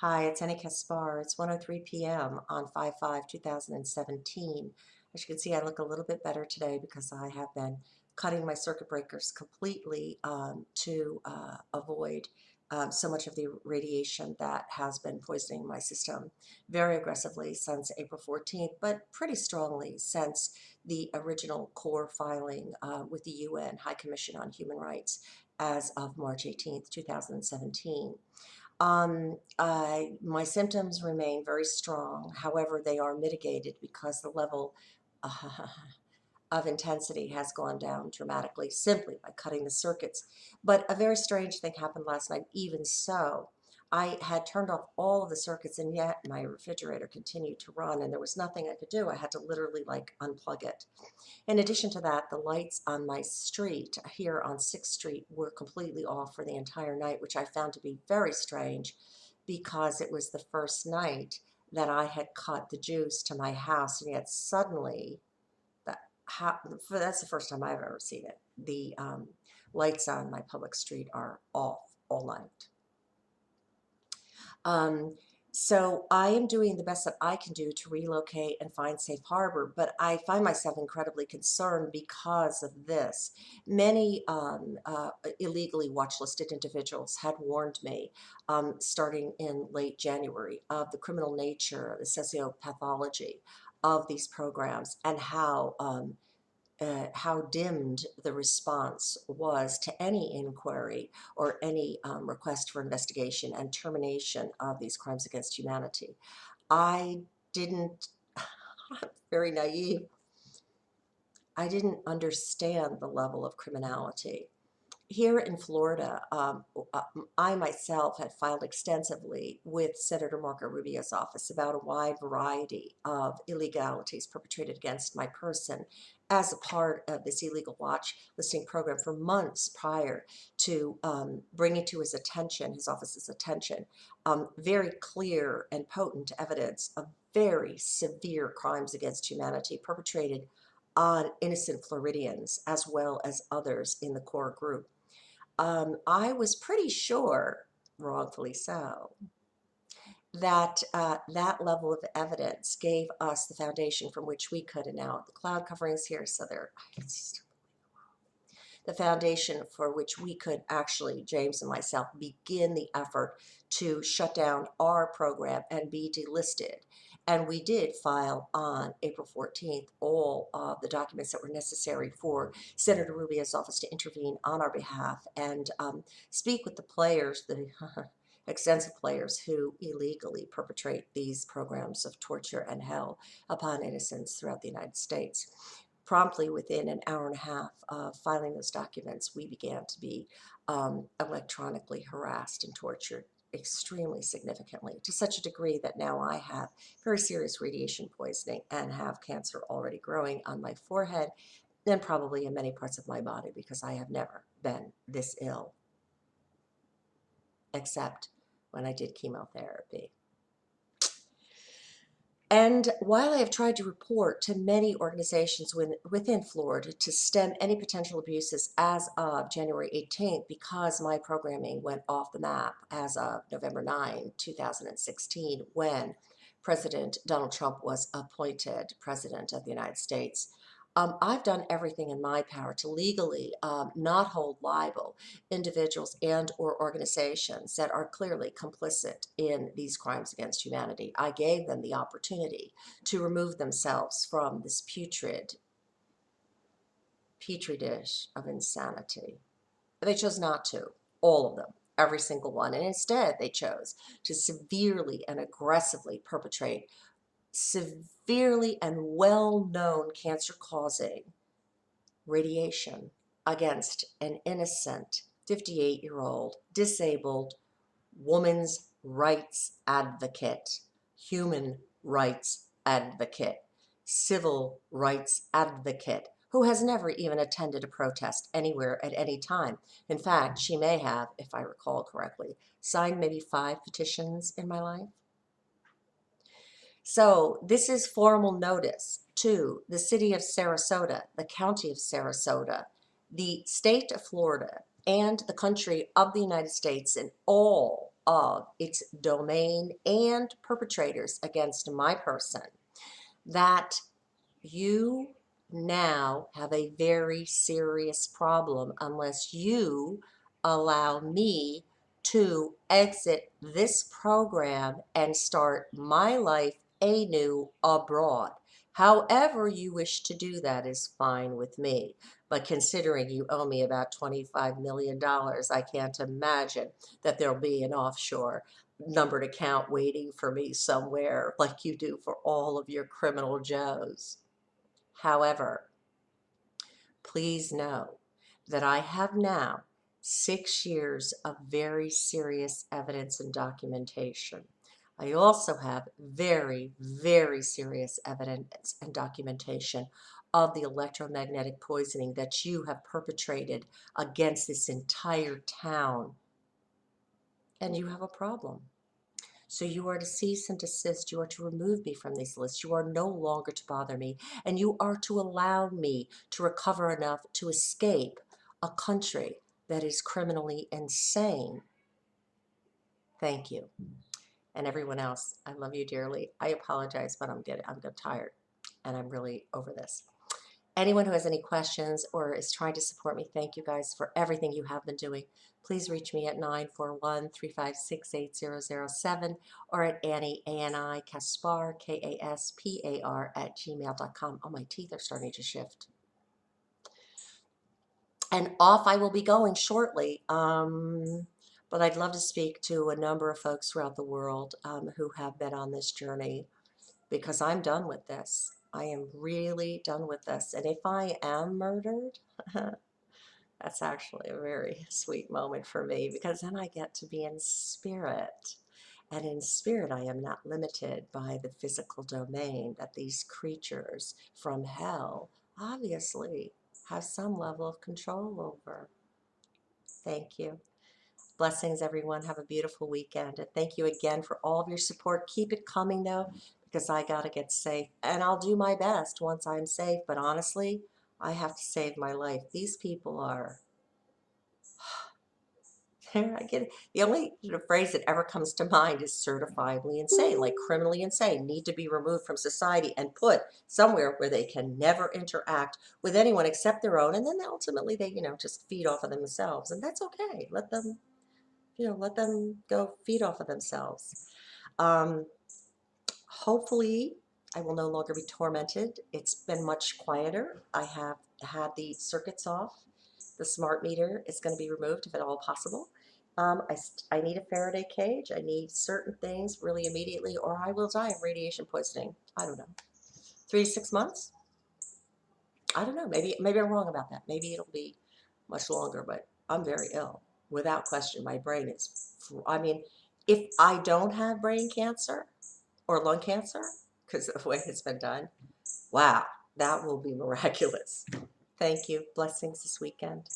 Hi, it's AniKaspar. It's 1:03 p.m. on 5/5/2017. As you can see, I look a little bit better today because I have been cutting my circuit breakers completely to avoid so much of the radiation that has been poisoning my system very aggressively since April 14th, but pretty strongly since the original core filing with the UN High Commission on Human Rights as of March 18th, 2017. My symptoms remain very strong. However, they are mitigated because the level uh, of intensity has gone down dramatically simply by cutting the circuits. But a very strange thing happened last night. Even so, I had turned off all of the circuits, and yet my refrigerator continued to run, and there was nothing I could do. I had to literally like unplug it. In addition to that, the lights on my street here on 6th Street were completely off for the entire night, which I found to be very strange because it was the first night that I had cut the juice to my house, and yet suddenly, that's the first time I've ever seen it. The lights on my public street are off all night. So I am doing the best that I can do to relocate and find safe harbor, but I find myself incredibly concerned because of this. Many illegally watch-listed individuals had warned me, starting in late January, of the criminal nature, the sociopathology of these programs, and how dimmed the response was to any inquiry or any request for investigation and termination of these crimes against humanity. I didn't, very naive, I didn't understand the level of criminality. Here in Florida, I myself had filed extensively with Senator Marco Rubio's office about a wide variety of illegalities perpetrated against my person as a part of this illegal watch listing program for months prior to bringing to his attention, his office's attention, very clear and potent evidence of very severe crimes against humanity perpetrated on innocent Floridians as well as others in the core group. I was pretty sure, wrongfully so, that that level of evidence gave us the foundation from which we could, and now the cloud coverings here, so they're the foundation for which we could actually, James and myself, begin the effort to shut down our program and be delisted. And we did file on April 14th all of the documents that were necessary for Senator Rubio's office to intervene on our behalf and speak with the players, the extensive players who illegally perpetrate these programs of torture and hell upon innocents throughout the United States. Promptly within an hour and a half of filing those documents, we began to be electronically harassed and tortured extremely significantly, to such a degree that now I have very serious radiation poisoning and have cancer already growing on my forehead and probably in many parts of my body, because I have never been this ill except when I did chemotherapy. And while I have tried to report to many organizations within Florida to stem any potential abuses as of January 18th, because my programming went off the map as of November 9, 2016, when President Donald Trump was appointed President of the United States, I've done everything in my power to legally not hold liable individuals and or organizations that are clearly complicit in these crimes against humanity. I gave them the opportunity to remove themselves from this putrid petri dish of insanity. But they chose not to, all of them, every single one. And instead, they chose to severely and aggressively perpetrate severely and well-known cancer-causing radiation against an innocent 58-year-old disabled woman's rights advocate, human rights advocate, civil rights advocate, who has never even attended a protest anywhere at any time. In fact, she may have, if I recall correctly, signed maybe 5 petitions in my life. So this is formal notice to the city of Sarasota, the county of Sarasota, the state of Florida, and the country of the United States, and all of its domain and perpetrators against my person, that you now have a very serious problem unless you allow me to exit this program and start my life anew abroad. However you wish to do that is fine with me. But considering you owe me about $25 million, I can't imagine that there'll be an offshore numbered account waiting for me somewhere like you do for all of your criminal Joes. However, please know that I have now 6 years of very serious evidence and documentation. I also have very, very serious evidence and documentation of the electromagnetic poisoning that you have perpetrated against this entire town. And you have a problem. So you are to cease and desist. You are to remove me from these lists. You are no longer to bother me. And you are to allow me to recover enough to escape a country that is criminally insane. Thank you. And everyone else, I love you dearly. I apologize, but I'm tired and I'm really over this. Anyone who has any questions or is trying to support me, thank you guys for everything you have been doing. Please reach me at 941-356-8007 or at AniKaspar, Kaspar @gmail.com. Oh, my teeth are starting to shift. And off I will be going shortly. But I'd love to speak to a number of folks throughout the world who have been on this journey, because I'm done with this. I am really done with this. And if I am murdered, that's actually a very sweet moment for me, because then I get to be in spirit. And in spirit, I am not limited by the physical domain that these creatures from hell obviously have some level of control over. Thank you. Blessings, everyone. Have a beautiful weekend. And thank you again for all of your support. Keep it coming, though, because I got to get safe. And I'll do my best once I'm safe. But honestly, I have to save my life. These people are... I get it. The only phrase that ever comes to mind is certifiably insane, like criminally insane, need to be removed from society and put somewhere where they can never interact with anyone except their own. And then ultimately they, just feed off of themselves. And that's okay. Let them go feed off of themselves. Hopefully, I will no longer be tormented. It's been much quieter. I have had the circuits off. The smart meter is going to be removed if at all possible. I need a Faraday cage. I need certain things really immediately, or I will die of radiation poisoning. I don't know. 3 to 6 months? I don't know. Maybe I'm wrong about that. Maybe it'll be much longer, but I'm very ill. Without question, my brain is, if I don't have brain cancer or lung cancer, because of the way it's been done, wow, that will be miraculous. Thank you. Blessings this weekend.